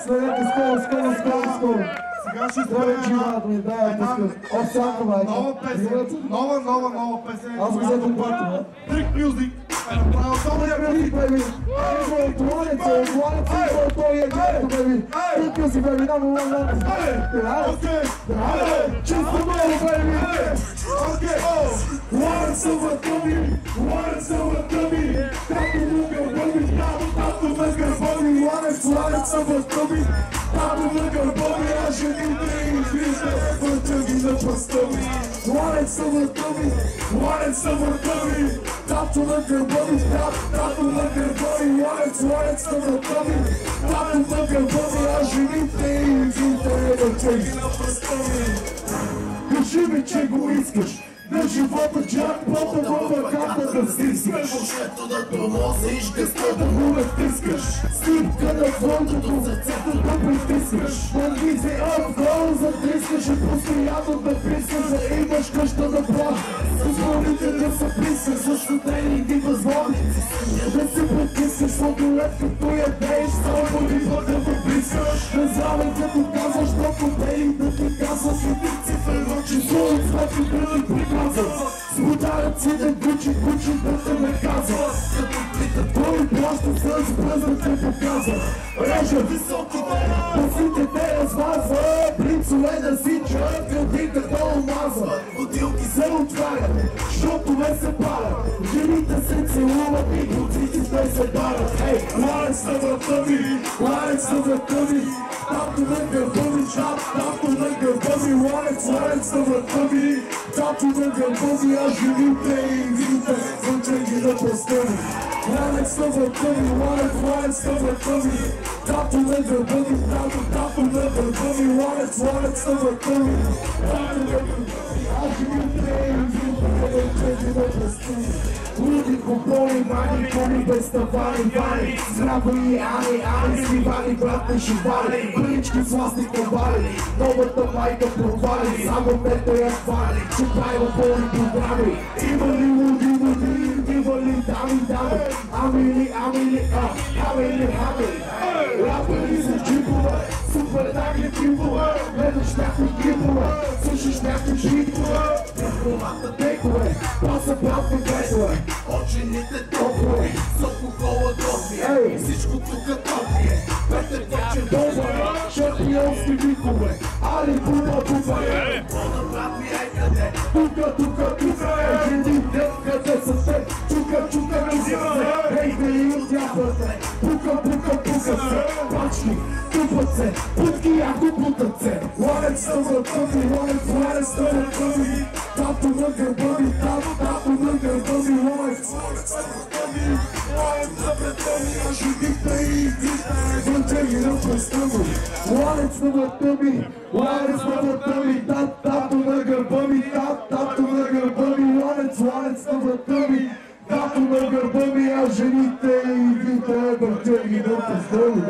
Следете скоро. Сега ще изпълним нова песен. Нова песен. Аз го взето пърто, Трик мюзик. Направо само я мюзик. Кажи ми, че го искаш. На живота джакпота в ръката да стискаш. Мъжето да тормозиш, гъста Да му натискаш. Снимка на твоето сърцето да притискаш. Да влизе отгоре затрискаш и постоянно да прискаш. Да имаш къща на план. Позволите да се прискаш. Също тренинги възможници. Да се притискаш, сладолет като ядееш. Само липа да го прискаш. Не знаме като казваш, но побели да ти казваш. И ти циферно число от смърти да ти приказваш. Сподарят си да гучи да те наказва. Като питат той плаща с бръз да те показва. Режа високите, пасите те размазва. Принцове да си чуят, градинката омазва. Бутилки се отварят, шотове се палят. Жените се целуват и глуците се барят. Ей, ларец на врата ми, тато на гърба ми, тато на гърба ми. Ларец на врата ми, тато на гърба ми. А жените и вините, звънченги на пръста ми. Ларец на врата ми, ларец на врата ми. Тато на гърба ми, тато на гърба ми. Ларец на врата ми, тато на гърба ми. А жените и вините, звънченги на пръста ми. Луди купони, мани, без тавани, вани. Здрави, ани, сливани, брат, не шивали. Брички с властни кабали, новата майка провали. Само те я хвали, че правила пълни програми. Има ли луди, има ли дами. Амили, рапери за джипове, супер нагли клипове. Гледаш някой клипове, слушаш някой житове. Тековата текове, паса пратни бесове. Очените топове, с алкохола добие. Всичко тука топие. Петър вече Добър, шампионски викове. Али буба, Бода брат ми е къде? Тука е жените, къде са те? Чука ми се. Ей, да и отяпате. Пука се. Пачки, тупат се. Путки, ако бутат се. Ларец на врата ми, ларец на врата ми. Тато на гърба ми, тато на гърба ми. Ларец на врата ми, а жените и вините, звънченги на пръста ми. Ларец на врата ми, тато на гърба ми, тато на гърба ми. Ларец на врата ми, тато на гърба ми. А жените и вините, звънченги на пръста ми.